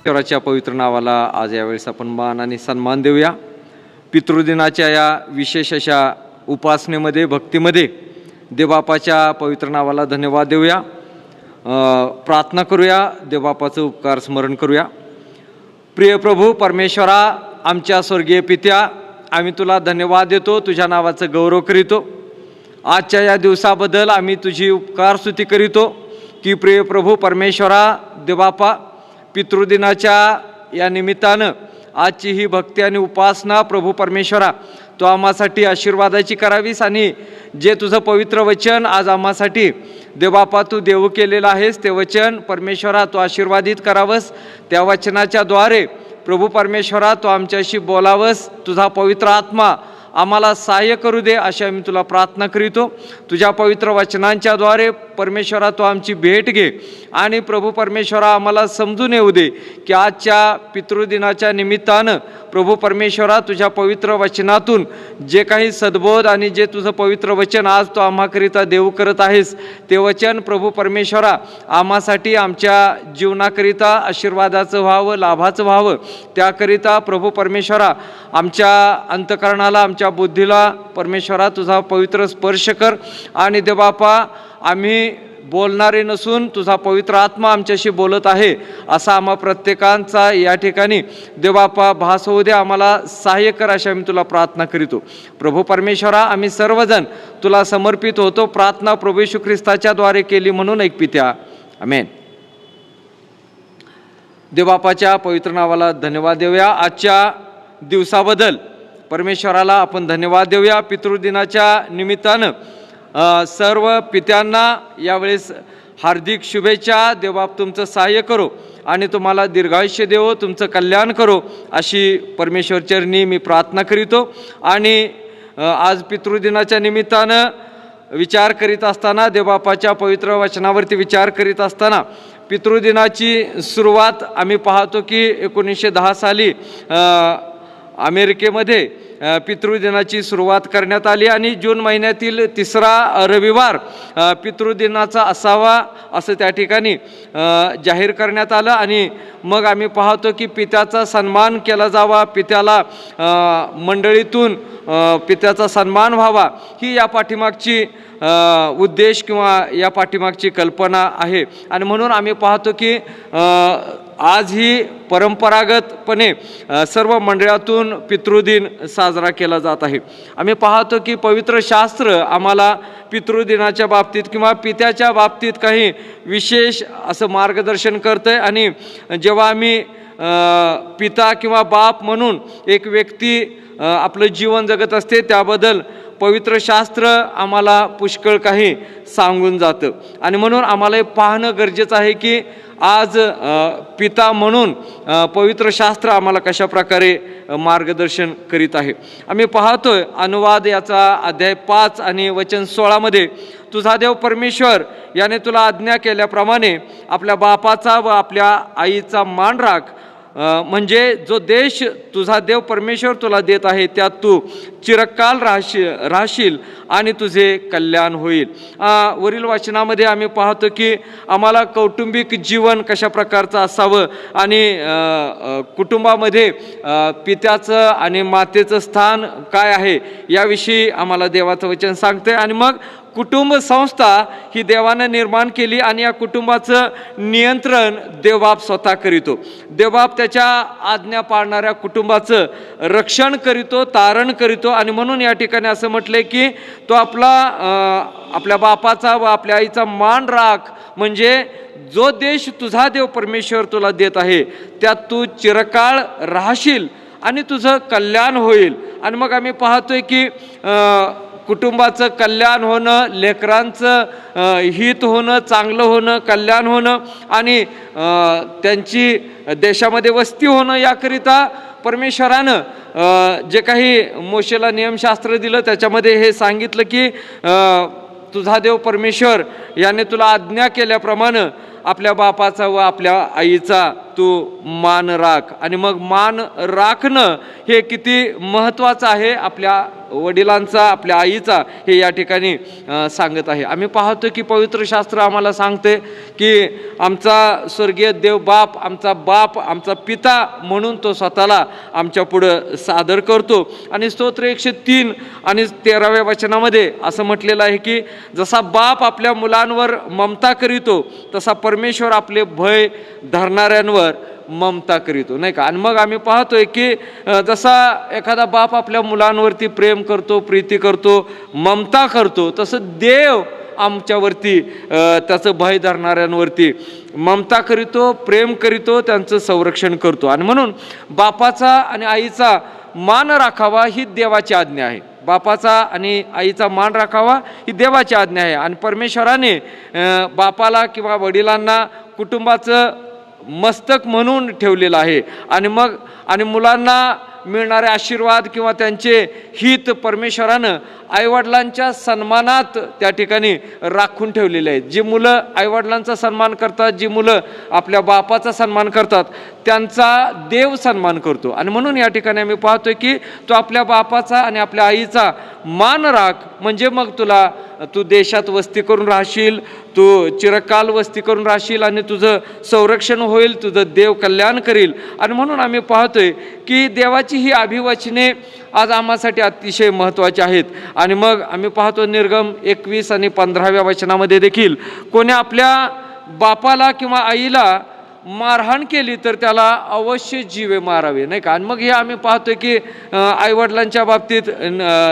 ईश्वराच्या पवित्र नावाला आज यावेळेस आपण मान आणि सन्मान देऊया. पितृदिनाच्या या विशेष अशा उपासनेमध्ये, भक्तीमध्ये देवबापाच्या पवित्र नावाला धन्यवाद देऊया. प्रार्थना करूया, देवबापाचं उपकार स्मरण करूया. प्रिय प्रभू परमेश्वरा, आमच्या स्वर्गीय पित्या, आम्ही तुला धन्यवाद देतो, तुझ्या नावाचं गौरव करीतो. आजच्या या दिवसाबद्दल आम्ही तुझी उपकार स्तुती करीतो की प्रिय प्रभू परमेश्वरा, देवबापा, पितृदिनाच्या या निमित्तानं आजची ही भक्ती आणि उपासना प्रभू परमेश्वरा तो आम्हासाठी आशीर्वादाची करावीस आणि जे तुझं पवित्र वचन आज आम्हासाठी देवबापा तू देऊ केलेलं आहेस ते वचन परमेश्वरा तो आशीर्वादित करावंस. त्या वचनाच्या द्वारे प्रभू परमेश्वरा तो आमच्याशी बोलावंस. तुझा पवित्र आत्मा आम्हाला सहाय्य करू दे अशी आम्ही तुला प्रार्थना करीतो. तुझ्या पवित्र वचनांच्या द्वारे परमेश्वरा तो आमची भेट घे आणि प्रभू परमेश्वरा आम्हाला समजून येऊ दे की आजच्या पितृदिनाच्या निमित्तानं प्रभू परमेश्वरा तुझ्या पवित्र वचनातून जे काही सद्बोध आणि जे तुझं पवित्र वचन आज तो आम्हाकरिता देऊ करत आहेस ते वचन प्रभू परमेश्वरा आम्हासाठी आमच्या जीवनाकरिता आशीर्वादाचं व्हावं, लाभाचं व्हावं. त्याकरिता प्रभू परमेश्वरा आमच्या अंतःकरणाला, आमच्या बुद्धीला परमेश्वरा तुझा पवित्र स्पर्श कर. आणि देवबापा, आम्ही बोलणारे नसून तुझा पवित्र आत्मा आमच्याशी बोलत आहे असा आम्हा प्रत्येकांचा या ठिकाणी देवबापा भास होऊ दे. आम्हाला सहाय्य कर अशी आम्ही तुला प्रार्थना करीतो. प्रभू परमेश्वरा, आम्ही सर्वजण तुला समर्पित होतो. प्रार्थना प्रभू येशू ख्रिस्ताच्या द्वारे केली म्हणून ऐक पित्या, आमेन. देवबापाच्या पवित्र नावाला धन्यवाद देऊया. आजच्या दिवसाबद्दल परमेश्वराला आपण धन्यवाद देऊया. पितृदिनाच्या निमित्तानं सर्व पित्यांना यावेळेस हार्दिक शुभेच्छा. देवबाप तुमचं सहाय्य करो आणि तुम्हाला दीर्घायुष्य देवो, तुमचं कल्याण करो अशी परमेश्वर चरणी मी प्रार्थना करीतो. आणि आज पितृदिनाच्या निमित्तानं विचार करीत असताना, देवबापाच्या पवित्र वचनावरती विचार करीत असताना पितृदिनाची सुरुवात आम्ही पाहतो की 1910 साली अमेरिकेमध्ये पितृदिनाची सुरुवात करण्यात आली आणि जून महिन्यातील 3रा रविवार पितृदिनाचा असावा असं त्या ठिकाणी जाहीर करण्यात आलं. आणि मग आम्ही पाहतो की पित्याचा सन्मान केला जावा, पित्याला मंडळीतून पित्याचा सन्मान व्हावा, ही या पाठीमागची उद्देश किंवा या पाठीमागची कल्पना आहे. आणि म्हणून आम्ही पाहतो की आजही परंपरागतपणे सर्व मंडळातून पितृदिन साजरा केला जात आहे. आम्ही पाहतो की पवित्र शास्त्र आम्हाला पितृदिनाच्या बाबतीत किंवा पित्याच्या बाबतीत काही विशेष असं मार्गदर्शन करतं आहे. आणि जेव्हा आम्ही पिता किंवा बाप म्हणून एक व्यक्ती आपलं जीवन जगत असते त्याबद्दल पवित्र शास्त्र आम्हाला पुष्कळ काही सांगून जातं. आणि म्हणून आम्हाला हे पाहणं गरजेचं आहे की आज पिता म्हणून पवित्र शास्त्र आम्हाला कशा प्रकारे मार्गदर्शन करीत आहे. आम्ही पाहतोय अनुवाद याचा अध्याय 5 आणि वचन 16 मध्ये, तुझा देव परमेश्वर याने तुला आज्ञा केल्याप्रमाणे आपल्या बापाचा व आपल्या आईचा मान राख, म्हणजे जो देश तुझा देव परमेश्वर तुला देत आहे त्यात तू चिरकाल राहशील आणि तुझे कल्याण होईल. वरील वाचनामध्ये आम्ही पाहतो की आम्हाला कौटुंबिक जीवन कशा प्रकारचं असावं आणि कुटुंबामध्ये पित्याचं आणि मातेचं स्थान काय आहे याविषयी आम्हाला देवाचं वचन सांगते. आणि मग कुटुंब संस्था ही देवानं निर्माण केली आणि या कुटुंबाचं नियंत्रण देवबाप स्वतः करीतो. देवबाप त्याच्या आज्ञा पाळणाऱ्या कुटुंबाचं रक्षण करीतो, तारण करीतो. आणि म्हणून या ठिकाणी असं म्हटलंय की तो आपल्या बापाचा व आपल्या आईचा मान राख, म्हणजे जो देश तुझा देव परमेश्वर तुला देत आहे त्यात तू चिरकाळ राहशील आणि तुझं कल्याण होईल. आणि मग आम्ही पाहतोय की कुटुंबाचं कल्याण होणं, लेकरांचं हित होणं, चांगलं होणं, कल्याण होणं आणि त्यांची देशामध्ये वस्ती होणं, याकरिता परमेश्वरानं जे काही मोशेला नियमशास्त्र दिलं त्याच्यामध्ये हे सांगितलं की तुझा देव परमेश्वर याने तुला आज्ञा केल्याप्रमाणे आपल्या बापाचा व आपल्या आईचा तू मान राख. आणि मग मान राखणं हे किती महत्त्वाचं आहे आपल्या वडिलांचा, आपल्या आईचा हे या ठिकाणी सांगत आहे. आम्ही पाहतो की पवित्र शास्त्र आम्हाला सांगते की आमचा स्वर्गीय देव बाप, आमचा पिता म्हणून तो स्वतःला आमच्या पुढं सादर करतो. आणि स्तोत्र 103 आणि 13व्या वचनामध्ये असं म्हटलेलं आहे की जसा बाप आपल्या मुलांवर ममता करीतो तसा परमेश्वर आपले भय धरणाऱ्यांवर ममता करीतो, नाही का. आणि मग आम्ही पाहतोय की जसा एखादा बाप आपल्या मुलांवरती प्रेम करतो, प्रीती करतो, ममता करतो, तसं देव आमच्यावरती त्याचं भय धरणाऱ्यांवरती ममता करीतो, प्रेम करीतो, त्यांचं संरक्षण करतो. आणि म्हणून बापाचा आणि आईचा मान राखावा ही देवाची आज्ञा आहे. बापाचा आणि आईचा मान राखावा ही देवाची आज्ञा आहे. आणि परमेश्वराने बापाला किंवा वडिलांना कुटुंबाचं मस्तक म्हणून ठेवलेलं आहे. आणि मुलांना मिळणारे आशीर्वाद किंवा त्यांचे हित परमेश्वरानं आईवडिलांच्या सन्मानात त्या ठिकाणी राखून ठेवलेले आहेत. जी मुलं आईवडिलांचा सन्मान करतात, जी मुलं आपल्या बापाचा सन्मान करतात, त्यांचा देव सन्मान करतो. आणि म्हणून या ठिकाणी आम्ही पाहतोय की तो आपल्या बापाचा आणि आपल्या आईचा मान राख, म्हणजे मग तू देशात वस्ती करून राहशील, तू चिरकाल वस्ती करून राहशील आणि तुझं संरक्षण होईल, तुझं देव कल्याण करील. आणि म्हणून आम्ही पाहतोय की देवाची ही अभिवचने आज आम्हासाठी अतिशय महत्त्वाची आहेत. आणि मग आम्ही पाहतो निर्गम 21 आणि 15व्या वचनामध्ये देखील कोणी आपल्या बापाला किंवा आईला मारहाण केली तर त्याला अवश्य जीवे मारावे, नाही का. आणि मग हे आम्ही पाहतोय की आईवडिलांच्या बाबतीत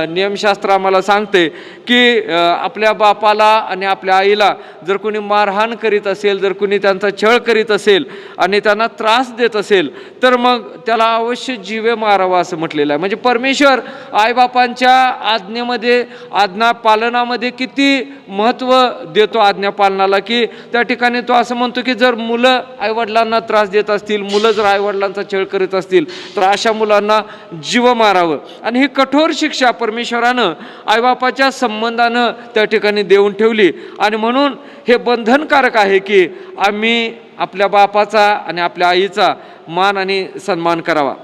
नियमशास्त्र आम्हाला सांगते की आपल्या बापाला आणि आपल्या आईला जर कोणी मारहाण करीत असेल, जर कोणी त्यांचा छळ करीत असेल आणि त्यांना त्रास देत असेल तर मग त्याला अवश्य जीवे मारावा असं म्हटलेलं आहे. म्हणजे परमेश्वर आईबापांच्या आज्ञेमध्ये, आज्ञा पालनामध्ये किती महत्त्व देतो आज्ञा पालनाला, की त्या ठिकाणी तो असं म्हणतो की जर मुलं आईवडिलांना त्रास देत असतील, मुलं जर आईवडिलांचा छळ करीत असतील तर अशा मुलांना जीव मारावं. आणि ही कठोर शिक्षा परमेश्वरानं आईबापाच्या संबंधानं त्या ठिकाणी देऊन ठेवली. आणि म्हणून हे बंधनकारक आहे की आम्ही आपल्या बापाचा आणि आपल्या आईचा मान आणि सन्मान करावा.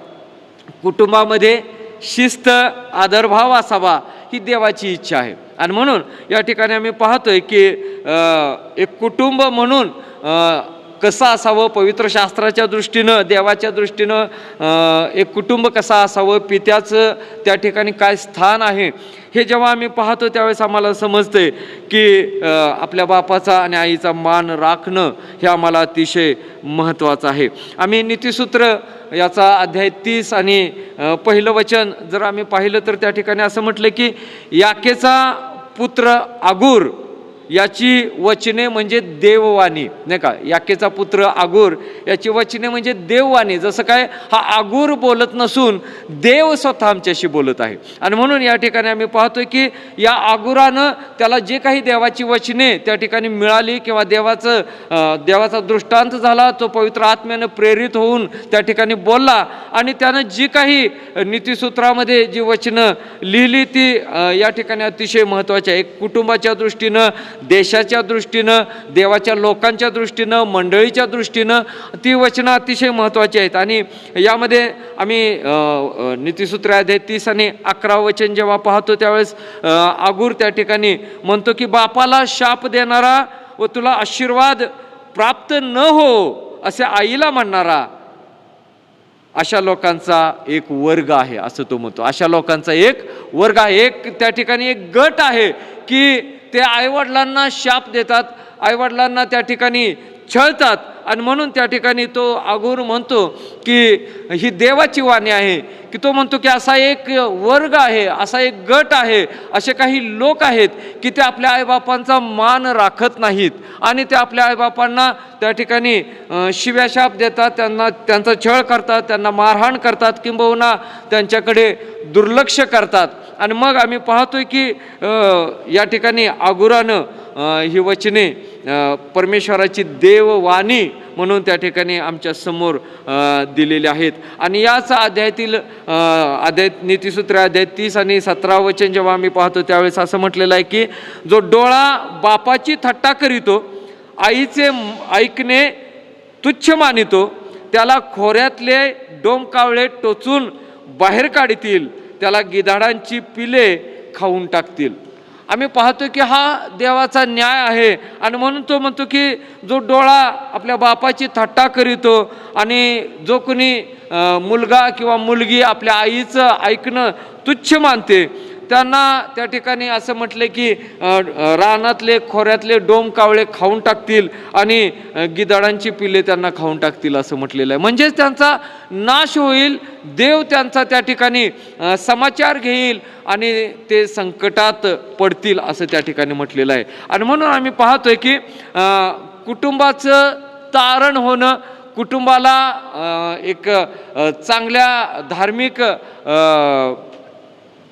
कुटुंबामध्ये शिस्त, आदरभाव असावा ही देवाची इच्छा आहे. आणि म्हणून या ठिकाणी आम्ही पाहतोय की एक कुटुंब म्हणून कसं असावं, पवित्र शास्त्राच्या दृष्टीनं, देवाच्या दृष्टीनं एक कुटुंब कसं असावं, पित्याचं त्या ठिकाणी काय स्थान आहे, हे जेव्हा आम्ही पाहतो त्यावेळेस आम्हाला समजते की आपल्या बापाचा आणि आईचा मान राखणं हे आम्हाला अतिशय महत्त्वाचं आहे. आम्ही नीतिसूत्र याचा अध्याय 30 आणि पहिलं वचन जर आम्ही पाहिलं तर त्या ठिकाणी असं म्हटलं की याकेचा पुत्र आगूर याची वचने म्हणजे देववाणी, नाही का. याकेचा पुत्र आगूर याची वचने म्हणजे देववाणी. जसं काय हा आगूर बोलत नसून देव स्वतः आमच्याशी बोलत आहे. आणि म्हणून या ठिकाणी आम्ही पाहतोय की या आगुरानं त्याला जे काही देवाची वचने त्या ठिकाणी मिळाली किंवा देवाचा दृष्टांत झाला, तो पवित्र आत्म्यानं प्रेरित होऊन त्या ठिकाणी बोलला आणि त्यानं जी काही नीतिसूत्रामध्ये जी वचनं लिहिली ती या ठिकाणी अतिशय महत्त्वाची आहे. एक कुटुंबाच्या दृष्टीनं, देशाच्या दृष्टीनं, देवाच्या लोकांच्या दृष्टीनं, मंडळीच्या दृष्टीनं ती वचनं अतिशय महत्त्वाची आहेत. आणि यामध्ये आम्ही नीतिसूत्र अध्याय 30 आणि 11 वचन जेव्हा पाहतो त्यावेळेस आगूर त्या ठिकाणी म्हणतो की बापाला शाप देणारा व तुला आशीर्वाद प्राप्त न हो असे आईला म्हणणारा अशा लोकांचा एक वर्ग आहे असं तो म्हणतो. अशा लोकांचा एक वर्ग आहे, एक त्या ठिकाणी एक गट आहे की ते आईवडिलांना शाप देतात, आईवडिलांना त्या ठिकाणी छळतात. आणि म्हणून त्या ठिकाणी तो आगूर म्हणतो की ही देवाची वाणी आहे, की तो म्हणतो की असा एक वर्ग आहे, असा एक गट आहे, असे काही लोक आहेत की ते आपल्या आईबापांचा मान राखत नाहीत आणि ते आपल्या आईबापांना त्या ठिकाणी शिव्याशाप देतात, त्यांचा छळ करतात, त्यांना मारहाण करतात, किंबहुना त्यांच्याकडे दुर्लक्ष करतात. आणि मग आम्ही पाहतोय की या ठिकाणी आगुरानं ही वचने परमेश्वराची देववाणी म्हणून त्या ठिकाणी आमच्या समोर दिलेली आहेत. आणि याच अध्याय नीतिसूत्र अध्याय 30 आणि 17 वचन जेव्हा आम्ही पाहतो त्यावेळेस असं म्हटलेलं आहे की जो डोळा बापाची थट्टा करीतो, आईचे ऐकणे तुच्छ मानितो, त्याला खोऱ्यातले डोमकावळे टोचून बाहेर काढतील. त्याला गिधाडांची पिले खाऊन टाकतील. आम्ही पाहतो की हा देवाचा न्याय आहे. आणि म्हणून तो म्हणतो की जो डोळा आपल्या बापाची थट्टा करीतो आणि जो कोणी मुलगा किंवा मुलगी आपल्या आईचं ऐकणं तुच्छ मानते, त्यांना त्या ठिकाणी असं म्हटले की रानातले खोऱ्यातले डोम कावळे खाऊन टाकतील आणि गिधाडांची पिले त्यांना खाऊन टाकतील असं म्हटलेलं आहे. म्हणजेच त्यांचा नाश होईल. देव त्यांचा त्या ठिकाणी समाचार घेईल आणि ते संकटात पडतील असं त्या ठिकाणी म्हटलेलं आहे. आणि म्हणून आम्ही पाहतोय की कुटुंबाचं तारण होणं, कुटुंबाला एक चांगल्या धार्मिक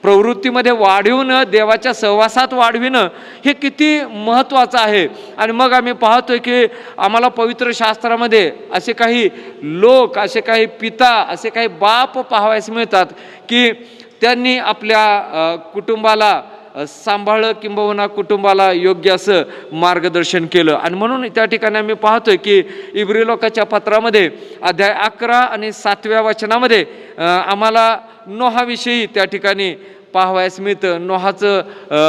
प्रवृत्तीमध्ये वाढविणं, देवाच्या सहवासात वाढविणं हे किती महत्त्वाचं आहे. आणि मग आम्ही पाहतोय की आम्हाला पवित्र शास्त्रामध्ये असे काही लोक, असे काही पिता, असे काही बाप पाहावयास मिळतात की त्यांनी आपल्या कुटुंबाला सांभाळलं, किंबहुना कुटुंबाला योग्य असं मार्गदर्शन केलं. आणि म्हणून त्या ठिकाणी आम्ही पाहतोय की इब्रिलोकाच्या पत्रामध्ये अध्याय 11 आणि 7व्या वचनामध्ये आम्हाला नोहाविषयी त्या ठिकाणी पाहावयास मिळतं.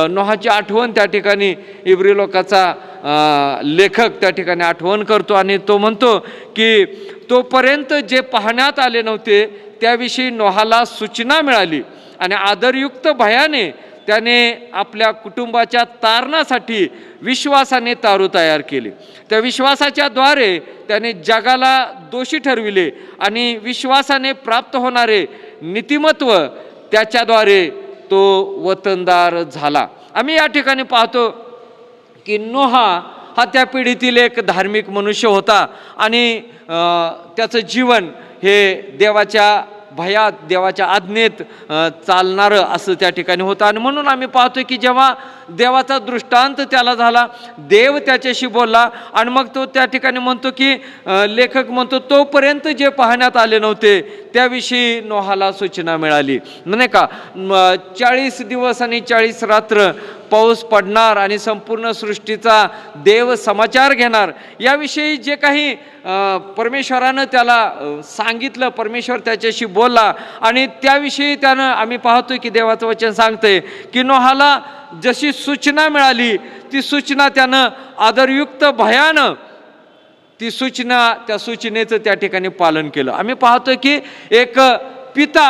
नोहाची आठवण त्या ठिकाणी इब्रिलोकाचा लेखक त्या ठिकाणी आठवण करतो आणि तो म्हणतो की तोपर्यंत जे पाहण्यात आले नव्हते त्याविषयी नोहाला सूचना मिळाली आणि आदरयुक्त भयाने त्याने आपल्या कुटुंबाच्या तारणासाठी विश्वासाने तारू तयार केली. त्या विश्वासाच्या द्वारे त्याने जगाला दोषी ठरविले आणि विश्वासाने प्राप्त होणारे नीतिमत्व त्याच्याद्वारे तो वतनदार झाला. आम्ही या ठिकाणी पाहतो की नोहा हा त्या पिढीतील एक धार्मिक मनुष्य होता आणि त्याचं जीवन हे देवाच्या भयात, देवाच्या आज्ञेत चालणारं असं त्या ठिकाणी होतं. आणि म्हणून आम्ही पाहतोय की जेव्हा देवाचा दृष्टांत त्याला झाला, देव त्याच्याशी बोलला आणि मग तो त्या ठिकाणी म्हणतो की लेखक म्हणतो तोपर्यंत जे पाहण्यात आले नव्हते त्याविषयी नोहाला सूचना मिळाली. नाही का, 40 दिवस आणि 40 रात्र पाऊस पडणार आणि संपूर्ण सृष्टीचा देव समाचार घेणार याविषयी जे काही परमेश्वरानं त्याला सांगितलं, परमेश्वर त्याच्याशी बोलला आणि त्याविषयी त्यानं आम्ही पाहतोय की देवाचं वचन सांगतंय की नोहाला जशी सूचना मिळाली ती सूचना त्यानं आदरयुक्त भयानं त्या सूचनेचं त्या ठिकाणी पालन केलं. आम्ही पाहतोय की एक पिता,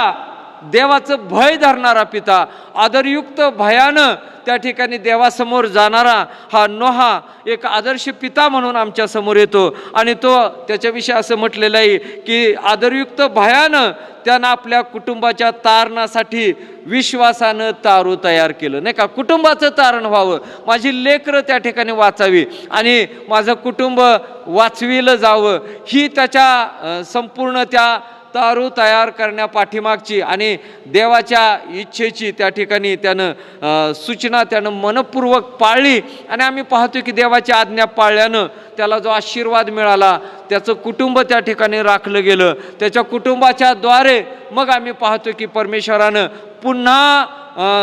देवाचं भय धरणारा पिता, आदरयुक्त भयानं त्या ठिकाणी देवासमोर जाणारा हा नोहा एक आदर्श पिता म्हणून आमच्या समोर येतो. आणि तो त्याच्याविषयी असं म्हटलेलं आहे की आदरयुक्त भयानं त्यानं आपल्या कुटुंबाच्या तारणासाठी विश्वासानं तारू तयार केलं. नाही का, कुटुंबाचं तारण व्हावं, माझी लेकरं त्या ठिकाणी वाचावी आणि माझं कुटुंब वाचविलं जावं, ही त्याच्या संपूर्ण त्या तारू तयार करण्यापाठीमागची आणि देवाच्या इच्छेची त्या ठिकाणी त्यानं सूचना त्यानं मनपूर्वक पाळली. आणि आम्ही पाहतो की देवाची आज्ञा पाळल्यानं त्याला जो आशीर्वाद मिळाला, त्याचं कुटुंब त्या ठिकाणी राखलं गेलं. त्याच्या कुटुंबाच्या द्वारे मग आम्ही पाहतो की परमेश्वरानं पुन्हा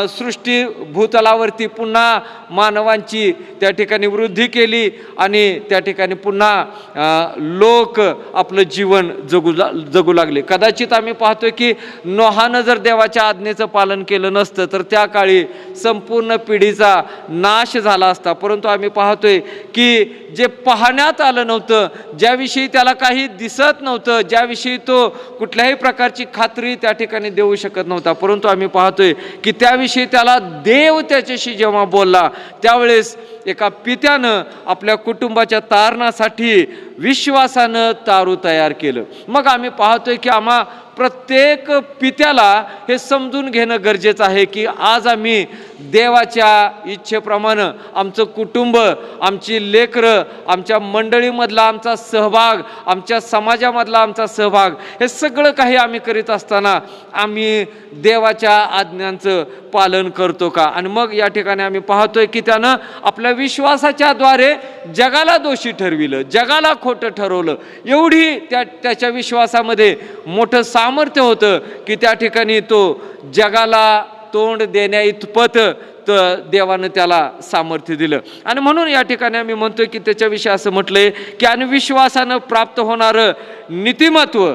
सृष्टी भूतलावरती पुन्हा मानवांची त्या ठिकाणी वृद्धी केली आणि त्या ठिकाणी पुन्हा लोक आपलं जीवन जगू लागले. कदाचित आम्ही पाहतोय की नोहानं जर देवाच्या आज्ञेचं पालन केलं नसतं तर त्या काळी संपूर्ण पिढीचा नाश झाला असता. परंतु आम्ही पाहतोय की जे पाहण्यात आलं नव्हतं, ज्याविषयी त्याला काही दिसत नव्हतं, ज्याविषयी तो कुठल्याही प्रकारची खात्री त्या ठिकाणी देऊ शकत नव्हता, परंतु आम्ही पाहतोय की त्याविषयी त्याला देव त्याच्याशी जेव्हा बोलला त्यावेळेस एका पित्यानं आपल्या कुटुंबाच्या तारणासाठी विश्वासानं तारू तयार केलं. मग आम्ही पाहतोय की आम्हा प्रत्येक पित्याला हे समजून घेणं गरजेचं आहे की आज आम्ही देवाच्या इच्छेप्रमाणे आमचं कुटुंब, आमची लेकरं, आमच्या मंडळीमधला आमचा सहभाग, आमच्या समाजामधला आमचा सहभाग, हे सगळं काही आम्ही करीत असताना आम्ही देवाच्या आज्ञांचं पालन करतो का. आणि मग या ठिकाणी आम्ही पाहतोय की त्यानं आपल्या विश्वासाच्या द्वारे जगाला दोषी ठरविलं, जगाला खोटं ठरवलं. एवढी त्याच्या विश्वासामध्ये मोठं सामर्थ्य होतं की त्या ठिकाणी तो जगाला तोंड देण्या इतपत देवानं त्याला सामर्थ्य दिलं. आणि म्हणून या ठिकाणी आम्ही म्हणतोय की त्याच्याविषयी असं म्हटलंय की आणि विश्वासानं प्राप्त होणारं नीतिमत्व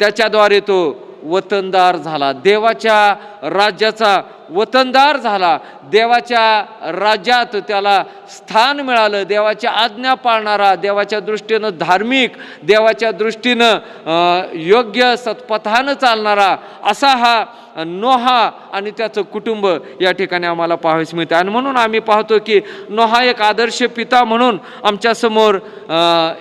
त्याच्याद्वारे तो वतनदार झाला, देवाच्या राज्याचा वतनदार झाला, देवाच्या राज्यात त्याला स्थान मिळालं, देवाच्या आज्ञा पाळणारा, देवाच्या दृष्टीनं धार्मिक, देवाच्या दृष्टीनं योग्य सत्पथानं चालणारा असा हा नोहा आणि त्याचं कुटुंब या ठिकाणी आम्हाला पाहावयास मिळतं. आणि म्हणून आम्ही पाहतो की नोहा एक आदर्श पिता म्हणून आमच्यासमोर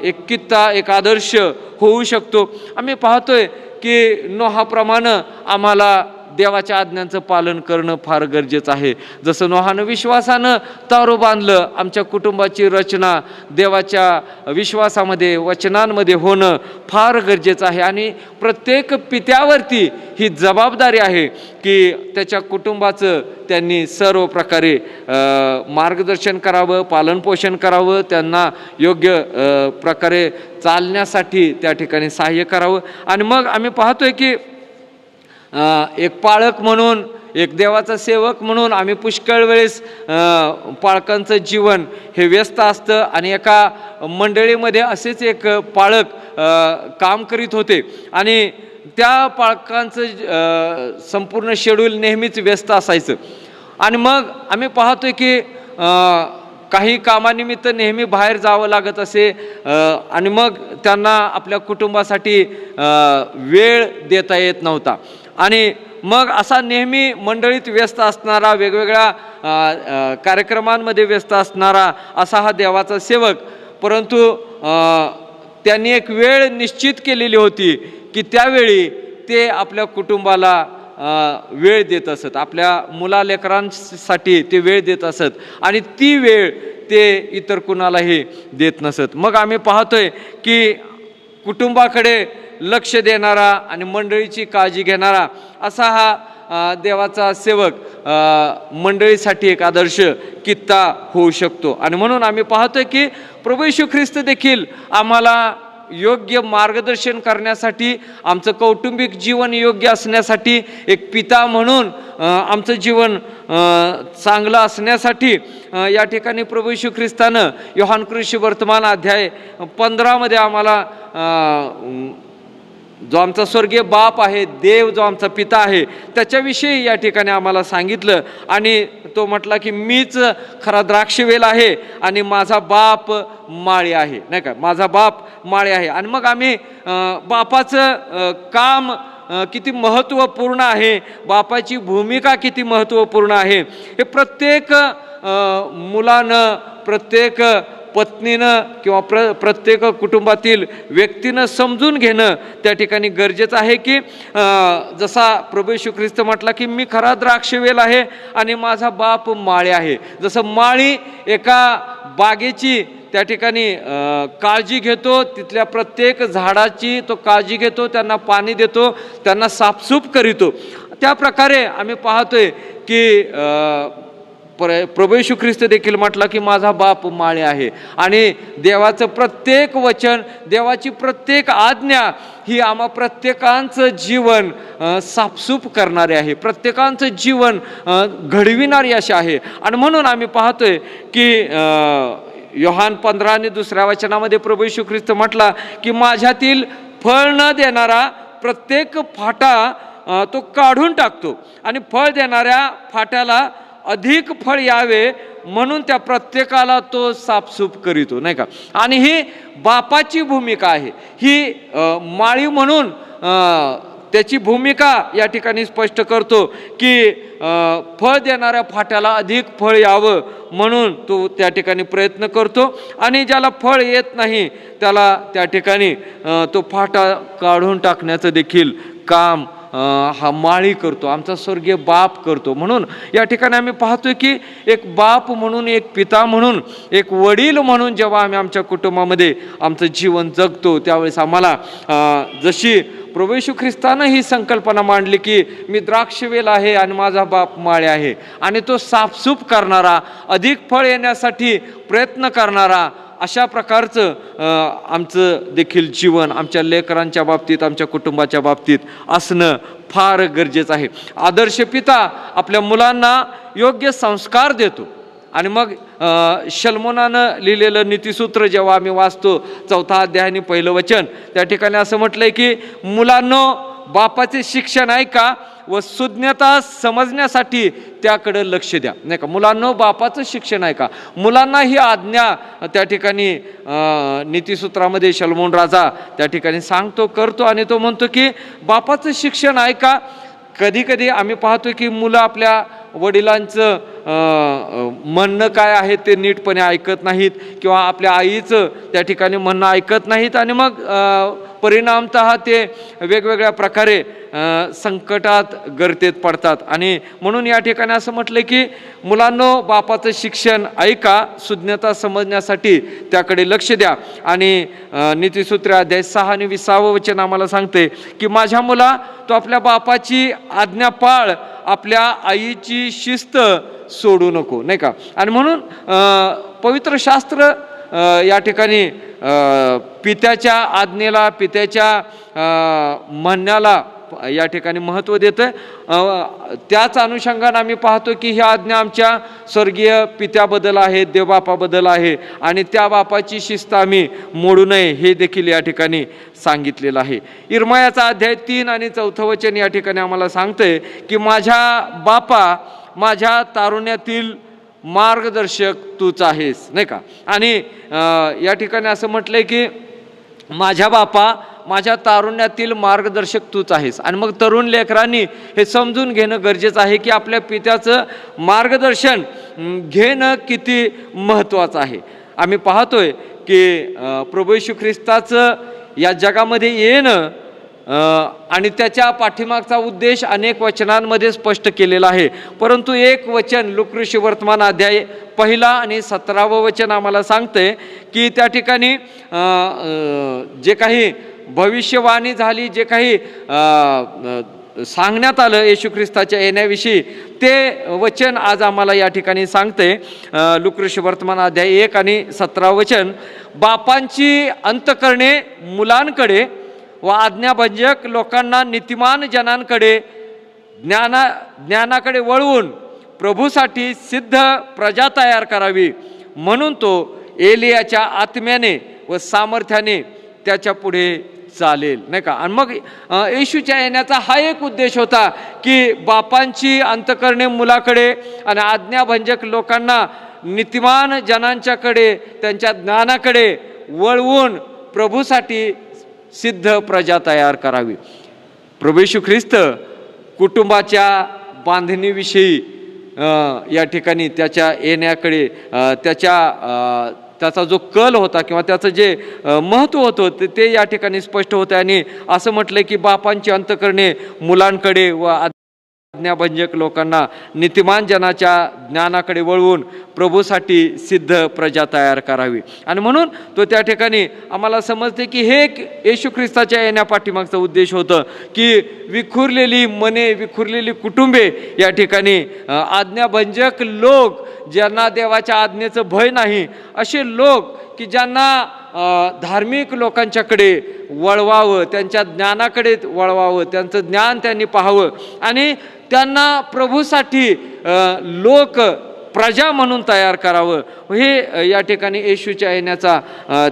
एक किस्सा, एक आदर्श होऊ शकतो. आम्ही पाहतोय की नोहाप्रमाणे आम्हाला देवाच्या आज्ञांचं पालन करणं फार गरजेचं आहे. जसं नोहानं विश्वासानं तारो बांधलं, आमच्या कुटुंबाची रचना देवाच्या विश्वासामध्ये, वचनांमध्ये होणं फार गरजेचं आहे. आणि प्रत्येक पित्यावरती ही जबाबदारी आहे की त्याच्या कुटुंबाचं त्यांनी सर्व प्रकारे मार्गदर्शन करावं, पालनपोषण करावं, त्यांना योग्य प्रकारे चालण्यासाठी त्या ठिकाणी सहाय्य करावं. आणि मग आम्ही पाहतोय की एक पाळक म्हणून, एक देवाचा सेवक म्हणून आम्ही पुष्कळ वेळेस पाळकांचं जीवन हे व्यस्त असतं. आणि एका मंडळीमध्ये असेच एक पाळक काम करीत होते आणि त्या पाळकांचं संपूर्ण शेड्यूल नेहमीच व्यस्त असायचं. आणि मग आम्ही पाहतोय की काही कामानिमित्त नेहमी बाहेर जावं लागत असे आणि मग त्यांना आपल्या कुटुंबासाठी वेळ देता येत नव्हता. आणि मग असा नेहमी मंडळीत व्यस्त असणारा, वेगवेगळ्या कार्यक्रमांमध्ये व्यस्त असणारा असा हा देवाचा सेवक, परंतु त्यांनी एक वेळ निश्चित केलेली होती की त्यावेळी ते आपल्या कुटुंबाला वेळ देत असत, आपल्या मुलालेकरांसाठी ते वेळ देत असत आणि ती वेळ ते इतर कुणालाही देत नसत. मग आम्ही पाहतोय की कुटुंबाकडे लक्ष देणारा आणि मंडळीची काळजी घेणारा असा हा देवाचा सेवक मंडळीसाठी एक आदर्श किस्सा होऊ शकतो. आणि म्हणून आम्ही पाहतोय की प्रभू येशू ख्रिस्त देखील आम्हाला योग्य मार्गदर्शन करण्यासाठी, आमचं कौटुंबिक जीवन योग्य असण्यासाठी, एक पिता म्हणून आमचं जीवन चांगलं असण्यासाठी या ठिकाणी प्रभू येशू ख्रिस्तानं योहान वर्तमान अध्याय 15 आम्हाला जो आमचा स्वर्गीय बाप आहे, देव जो आमचा पिता आहे, त्याच्याविषयी या ठिकाणी आम्हाला सांगितलं. आणि तो म्हटला की मीच खरा द्राक्षवेल आहे आणि माझा बाप माळी आहे, नाही का, माझा बाप माळी आहे. आणि मग आम्ही बापाचं काम किती महत्त्वपूर्ण आहे, बापाची भूमिका किती महत्त्वपूर्ण आहे, हे प्रत्येक मुलानं, प्रत्येक पत्नीनं किंवा प्रत्येक कुटुंबातील व्यक्तीनं समजून घेणं त्या ठिकाणी गरजेचं आहे. की जसा प्रभू येशू ख्रिस्त म्हटला की मी खरा द्राक्षवेल आहे आणि माझा बाप माळी आहे. जसं माळी एका बागेची त्या ठिकाणी काळजी घेतो, तिथल्या प्रत्येक झाडाची तो काळजी घेतो, त्यांना पाणी देतो, त्यांना साफसूफ करीतो, त्या प्रकारे आम्ही पाहतोय की प्रभू येशू ख्रिस्त देखील म्हटला की माझा बाप माळी आहे. आणि देवाचं प्रत्येक वचन, देवाची प्रत्येक आज्ञा ही आम्हा प्रत्येकांचं जीवन साफसूफ करणारे आहे, प्रत्येकांचं जीवन घडविणारी अशी आहे. आणि म्हणून आम्ही पाहतोय की योहान 15 आणि 2 वचनामध्ये प्रभू येशू ख्रिस्त म्हटला की माझ्यातील फळ न देणारा प्रत्येक फाटा तो काढून टाकतो आणि फळ देणाऱ्या फाट्याला अधिक फळ यावे म्हणून त्या प्रत्येकाला तो साफसूफ करीतो, नाही का. आणि ही बापाची भूमिका आहे. ही माळी म्हणून त्याची भूमिका या ठिकाणी स्पष्ट करतो की फळ देणाऱ्या फाट्याला अधिक फळ यावं म्हणून तो त्या ठिकाणी प्रयत्न करतो. आणि ज्याला फळ येत नाही त्याला त्या ठिकाणी तो फाटा काढून टाकण्याचं देखील काम हा माळी करतो, आमचा स्वर्गीय बाप करतो. म्हणून या ठिकाणी आम्ही पाहतोय की एक बाप म्हणून, एक पिता म्हणून, एक वडील म्हणून जेव्हा आम्ही आमच्या कुटुंबामध्ये आमचं जीवन जगतो त्यावेळेस आम्हाला जशी प्रभू येशू ख्रिस्तानं ही संकल्पना मांडली की मी द्राक्षवेल आहे आणि माझा बाप माळी आहे, आणि तो साफसूफ करणारा, अधिक फळ येण्यासाठी प्रयत्न करणारा, अशा प्रकारचं आमचं देखील जीवन आमच्या लेकरांच्या बाबतीत, आमच्या कुटुंबाच्या बाबतीत असणं फार गरजेचं आहे. आदर्श पिता आपल्या मुलांना योग्य संस्कार देतो. आणि मग शल्मोनानं लिहिलेलं नीतिसूत्र जेव्हा आम्ही वाचतो 4 अध्याय आणि 1 वचन, त्या ठिकाणी असं म्हटलंय की मुलांनो बापाचे शिक्षण ऐका व सुज्ञता समजण्यासाठी त्याकडे लक्ष द्या, नाही का. मुलांनो, बापाचं शिक्षण ऐका. मुलांना ही आज्ञा त्या ठिकाणी नीतिसूत्रामध्ये शलोमोन राजा त्या ठिकाणी सांगतो, करतो, आणि तो म्हणतो की बापाचं शिक्षण ऐका. कधी कधी आम्ही पाहतो की मुलं आपल्या वडिलांचं म्हणणं काय आहे ते नीटपणे ऐकत नाहीत, किंवा आपल्या आईचं त्या ठिकाणी म्हणणं ऐकत नाहीत, आणि मग परिणामतः ते वेगवेगळ्या प्रकारे संकटात गर्तेत पडतात. आणि म्हणून या ठिकाणी असं म्हटलं की मुलांनो, बापाचं शिक्षण ऐका, सुज्ञता समजण्यासाठी त्याकडे लक्ष द्या. आणि नीतिसूत्र अध्याय 6 आणि 20 वचन आम्हाला सांगते की माझ्या मुला, तो आपल्या बापाची आज्ञा पाळ, आपल्या आईची शिस्त सोडू नको, नाही का. आणि म्हणून पवित्र शास्त्र या ठिकाणी पित्याच्या आज्ञेला, पित्याच्या म्हणण्याला या ठिकाणी महत्त्व देतं. त्याच अनुषंगाने आम्ही पाहतो की ही आज्ञा आमच्या स्वर्गीय पित्याबद्दल आहे, देवबापाबद्दल आहे, आणि त्या बापाची शिस्त आम्ही मोडू नये हे देखील या ठिकाणी सांगितलेलं आहे. इर्मयाचा अध्याय 3 आणि 4 वचन या ठिकाणी आम्हाला सांगतंय की माझ्या बापा, माझ्या तारुण्यातील मार्गदर्शक तूच आहेस, नाही का. आणि या ठिकाणी असं म्हटलंय की माझ्या बापा, माझ्या तारुण्यातील मार्गदर्शक तूच आहेस. आणि मग तरुण लेकरांनी हे समजून घेणं गरजेचं आहे की आपल्या पित्याचं मार्गदर्शन घेणं किती महत्त्वाचं आहे. आम्ही पाहतोय की प्रभू येशू ख्रिस्ताचं या जगामध्ये येणं आणि त्याच्या पाठीमागचा उद्देश अनेक वचनांमध्ये स्पष्ट केलेला आहे. परंतु एक वचन लूका वर्तमान अध्याय 1 आणि 17 वचन आम्हाला सांगते की त्या ठिकाणी जे काही भविष्यवाणी झाली, जे काही सांगण्यात आलं येशू ख्रिस्ताच्या येण्याविषयी, ते वचन आज आम्हाला या ठिकाणी सांगते. लूका वर्तमान अध्याय 1 आणि 17 वचन, बापांची अंतःकरणे मुलांकडे व आज्ञाभंजक लोकांना नीतिमान जनांकडे ज्ञानाकडे वळवून प्रभूसाठी सिद्ध प्रजा तयार करावी, म्हणून तो एलियाच्या आत्म्याने व सामर्थ्याने त्याच्या पुढे चालेल, नाही का. आणि मग येशूच्या येण्याचा हा एक उद्देश होता की बापांची अंतःकरणे मुलाकडे आणि आज्ञाभंजक लोकांना नीतिमान जनांच्याकडे, त्यांच्या ज्ञानाकडे वळवून प्रभूसाठी सिद्ध प्रजा तयार करावी. प्रभू येशू ख्रिस्त कुटुंबाच्या बांधणीविषयी या ठिकाणी त्याच्या येण्याकडे त्याचा जो कल होता किंवा त्याचं जे महत्त्व होतं ते या ठिकाणी स्पष्ट होतं. आणि असं म्हटलं की बापांची अंतःकरणे मुलांकडे व आज्ञाभंजक लोकांना नीतिमान जनाच्या ज्ञानाकडे वळवून प्रभूसाठी सिद्ध प्रजा तयार करावी. आणि म्हणून तो त्या ठिकाणी आम्हाला समजते की हे एक येशू ख्रिस्ताच्या येण्यापाठीमागचा उद्देश होतं की विखुरलेली मने, विखुरलेली कुटुंबे या ठिकाणी आज्ञाभंजक लोक, ज्यांना देवाच्या आज्ञेचं भय नाही, असे लोक की ज्यांना धार्मिक लोकांच्याकडे वळवावं, त्यांच्या ज्ञानाकडे वळवावं, त्यांचं ज्ञान त्यांनी पाहावं आणि त्यांना प्रभूसाठी लोक प्रजा म्हणून तयार करावं. हे या ठिकाणी येशूच्या येण्याचा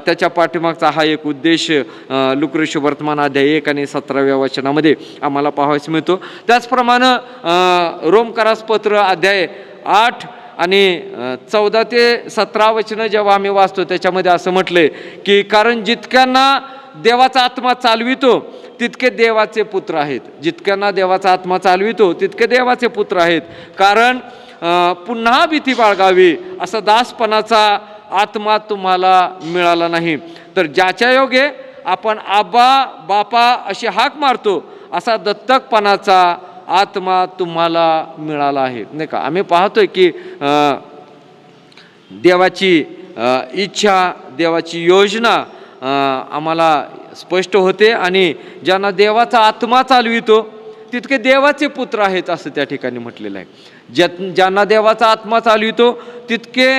त्याच्या पाठीमागचा हा एक उद्देश लूका वर्तमान अध्याय 1 आणि 17व्या वचनामध्ये आम्हाला पाहावयास मिळतो. त्याचप्रमाणे रोमकरास पत्र अध्याय 8 आणि 14 ते 17 वचनं जेव्हा आम्ही वाचतो त्याच्यामध्ये असं म्हटलंय की कारण जितक्यांना देवाचा आत्मा चालवितो तितके देवाचे पुत्र आहेत. जितक्यांना देवाचा आत्मा चालवितो तितके देवाचे पुत्र आहेत. कारण पुन्हा भीती बाळगावी असा दासपणाचा आत्मा तुम्हाला मिळाला नाही, तर ज्याच्या योगे आपण आबा बापा अशी हाक मारतो असा दत्तकपणाचा आत्मा तुम्हाला मिळाला आहे, नाही का. आम्ही पाहतोय की देवाची इच्छा, देवाची योजना आम्हाला स्पष्ट होते आणि ज्यांना देवाचा आत्मा चालवितो तितके देवाचे पुत्र आहेत असं त्या ठिकाणी म्हटलेलं आहे. ज्यांना देवाचा आत्मा चालवितो तितके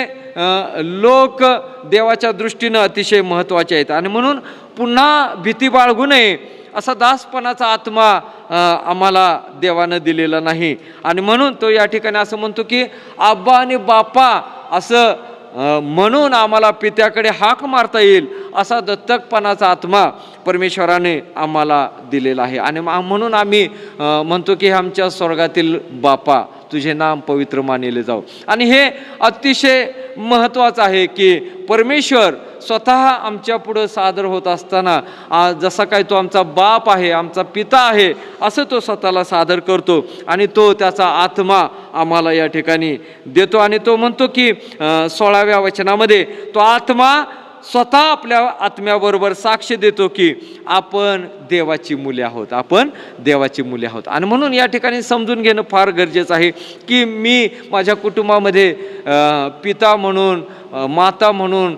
लोक देवाच्या दृष्टीनं अतिशय महत्त्वाचे आहेत. आणि म्हणून पुन्हा भीती बाळगू नये असा दासपणाचा आत्मा आम्हाला देवानं दिलेला नाही. आणि म्हणून तो या ठिकाणी असं म्हणतो की आब्बा आणि बापा असं म्हणून आम्हाला पित्याकडे हाक मारता येईल असा दत्तकपणाचा आत्मा परमेश्वराने आम्हाला दिलेला आहे. आणि म्हणून आम्ही म्हणतो की आमच्या स्वर्गातील बापा तुझे नाम पवित्र मानले जाऊ. आणि हे अतिशय महत्त्वाचं आहे की परमेश्वर स्वतः आमच्या पुढं सादर होत असताना जसा काय तो आमचा बाप आहे, आमचा पिता आहे, असं तो स्वतःला सादर करतो आणि तो त्याचा आत्मा आम्हाला या ठिकाणी देतो. आणि तो म्हणतो की 16व्या वचनामध्ये तो आत्मा स्वतः आपल्या आत्म्याबरोबर साक्ष देतो की आपण देवाची मुले आहोत, आपण देवाची मुले आहोत. आणि म्हणून या ठिकाणी समजून घेणं फार गरजेचं आहे की मी माझ्या कुटुंबामध्ये पिता म्हणून, माता म्हणून,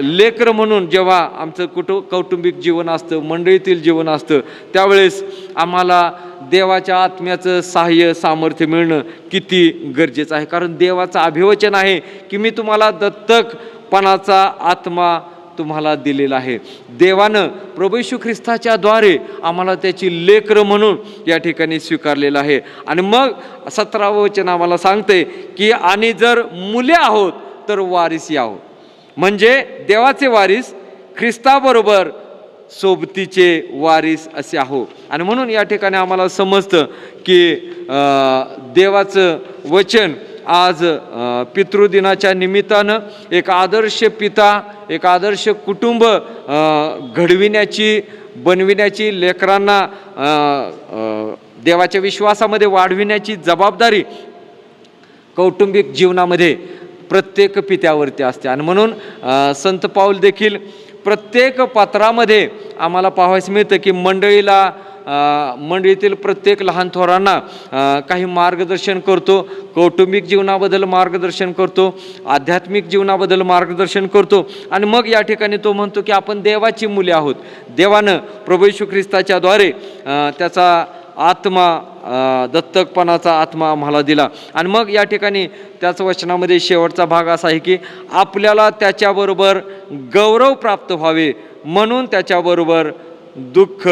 लेकर म्हणून जेव्हा आमचं कौटुंबिक जीवन असतं, मंडळीतील जीवन असतं, त्यावेळेस आम्हाला देवाच्या आत्म्याचं सहाय्य सामर्थ्य मिळणं किती गरजेचं आहे. कारण देवाचं अभिवचन आहे की मी तुम्हाला दत्तकपणाचा आत्मा तुम्हाला दिलेला आहे. देवानं प्रभू येशू ख्रिस्ताच्या द्वारे आम्हाला त्याची लेकरं म्हणून या ठिकाणी स्वीकारलेलं आहे. आणि मग 17वं वचन आम्हाला सांगते की आणि जर मुले आहोत तर वारिसी आहोत, म्हणजे देवाचे वारिस, ख्रिस्ताबरोबर सोबतीचे वारिस असे आहो. आणि म्हणून या ठिकाणी आम्हाला समजतं की देवाचं वचन आज पितृदिनाच्या निमित्तानं एक आदर्श पिता, एक आदर्श कुटुंब बनविण्याची, लेकरांना देवाच्या विश्वासामध्ये वाढविण्याची जबाबदारी कौटुंबिक जीवनामध्ये प्रत्येक पित्यावरती असते. आणि म्हणून संत पाऊल देखील प्रत्येक पत्रामध्ये आम्हाला पाहावयास मिळतं की मंडळीतील प्रत्येक लहान थोरांना काही मार्गदर्शन करतो, कौटुंबिक जीवनाबद्दल मार्गदर्शन करतो, आध्यात्मिक जीवनाबद्दल मार्गदर्शन करतो. आणि मग या ठिकाणी तो म्हणतो की आपण देवाची मुले आहोत. देवानं प्रभू येशू ख्रिस्ताच्या द्वारे त्याचा आत्मा, दत्तकपणाचा आत्मा आम्हाला दिला. आणि मग या ठिकाणी त्याच वचनामध्ये शेवटचा भाग असा आहे की आपल्याला त्याच्याबरोबर गौरव प्राप्त व्हावे म्हणून त्याच्याबरोबर दुःख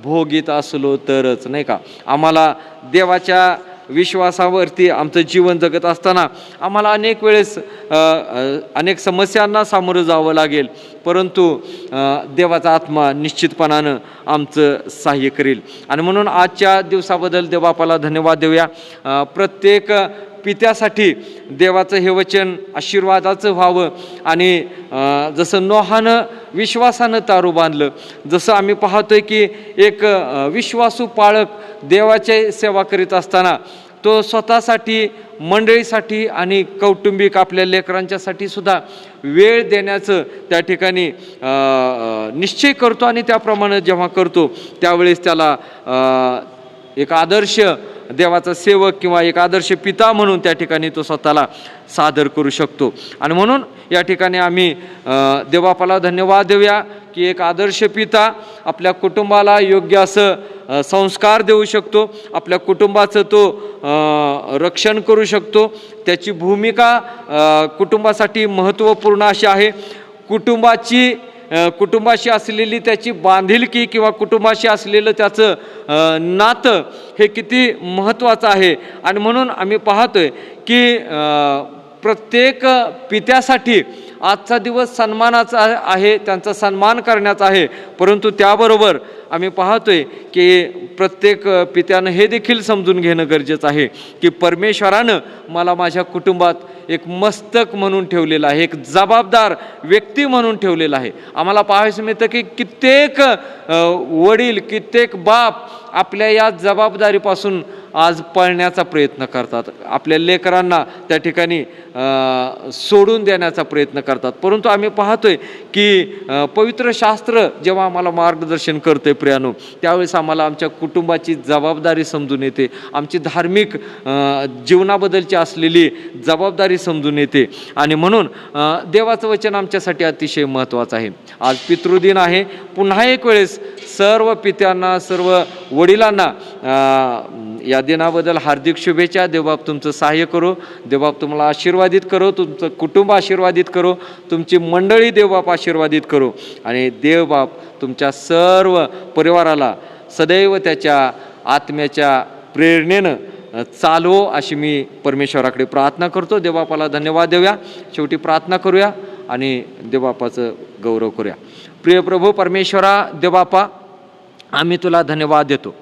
भोगीत असलो तरच, नाही का. आम्हाला देवाच्या विश्वासावरती आमचं जीवन जगत असताना आम्हाला अनेक वेळेस अनेक समस्यांना सामोरं जावं लागेल, परंतु देवाचा आत्मा निश्चितपणानं आमचं सहाय्य करेल. आणि म्हणून आजच्या दिवसाबद्दल देवबापाला धन्यवाद देऊया. प्रत्येक पित्यासाठी देवाचं हे वचन आशीर्वादाचं व्हावं. आणि जसं नोहानं विश्वासानं तारू बांधलं, जसं आम्ही पाहतोय की एक विश्वासू पाळक देवाची सेवा करीत असताना तो स्वतःसाठी, मंडळीसाठी आणि कौटुंबिक आपल्या लेकरांच्यासाठी सुद्धा वेळ देण्याचं त्या ठिकाणी निश्चय करतो. आणि त्याप्रमाणे जेव्हा करतो त्यावेळेस त्याला एक आदर्श देवाचा सेवक किंवा एक आदर्श पिता म्हणून त्या ठिकाणी तो स्वतःला सादर करू शकतो. आणि म्हणून या ठिकाणी आम्ही देवबापाला धन्यवाद देऊया की एक आदर्श पिता आपल्या कुटुंबाला योग्य असं संस्कार देऊ शकतो, आपल्या कुटुंबाचं तो रक्षण करू शकतो. त्याची भूमिका कुटुंबासाठी महत्त्वपूर्ण अशी आहे. कुटुंबाशी असलेली त्याची बांधिलकी किंवा कुटुंबाशी असलेलं त्याचं नातं हे किती महत्त्वाचं आहे. आणि म्हणून आम्ही पाहतोय की प्रत्येक पित्यासाठी आजचा दिवस सन्मानाचा आहे, त्यांचा सन्मान करण्याचा आहे. परंतु त्याबरोबर आम्ही पाहतोय की प्रत्येक पित्यानं हे देखील समजून घेणं गरजेचं आहे की परमेश्वरानं मला माझ्या कुटुंबात एक मस्तक म्हणून ठेवलेलं आहे, एक जबाबदार व्यक्ती म्हणून ठेवलेला आहे. आम्हाला पाहायचं मिळतं की कित्येक वडील, कित्येक बाप आपल्या या जबाबदारीपासून आज पळण्याचा प्रयत्न करतात, आपल्या लेकरांना त्या ठिकाणी सोडून देण्याचा प्रयत्न करतात. परंतु आम्ही पाहतोय की पवित्र शास्त्र जेव्हा आम्हाला मार्गदर्शन करतोय प्रियानो, त्यावेळेस आम्हाला आमच्या कुटुंबाची जबाबदारी समजून येते, आमची धार्मिक जीवनाबद्दलची असलेली जबाबदारी समजून येते. आणि म्हणून देवाचं वचन आमच्यासाठी अतिशय महत्त्वाचं आहे. आज पितृदिन आहे. पुन्हा एक वेळेस सर्व पित्यांना, सर्व वडिलांना या दिनाबद्दल हार्दिक शुभेच्छा. देवबाप तुमचं सहाय्य करो, देवबाप तुम्हाला आशीर्वादित करो, तुमचं कुटुंब आशीर्वादित करो, तुमची मंडळी देवबाप आशीर्वादित करो. आणि देवबाप तुमच्या सर्व परिवाराला सदैव त्याच्या आत्म्याच्या प्रेरणेनं चालवो अशी मी परमेश्वराकडे प्रार्थना करतो. देवबापाला धन्यवाद देऊया. शेवटी प्रार्थना करूया. आणि देवबापाचं गौरव करूया. प्रिय प्रभू परमेश्वरा, देवबापा, आम्ही तुला धन्यवाद देतो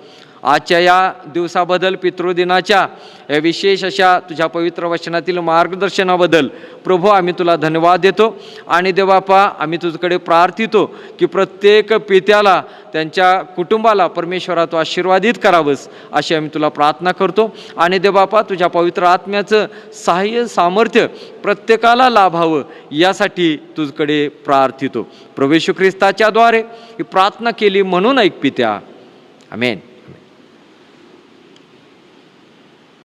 आजच्या या दिवसाबद्दल, पितृदिनाच्या या विशेष अशा तुझ्या पवित्र वचनातील मार्गदर्शनाबद्दल. प्रभू आम्ही तुला धन्यवाद देतो आणि देवबापा आम्ही तुझ्याकडे प्रार्थितो की प्रत्येक पित्याला, त्यांच्या कुटुंबाला परमेश्वरा तू आशीर्वादित करावंस अशी आम्ही तुला प्रार्थना करतो. आणि देवबापा तुझ्या पवित्र आत्म्याचं सहाय्य सामर्थ्य प्रत्येकाला लाभावं यासाठी तुझ्याकडे प्रार्थितो. प्रभू येशू ख्रिस्ताच्या द्वारे ही प्रार्थना केली म्हणून ऐक पित्या. आमेन.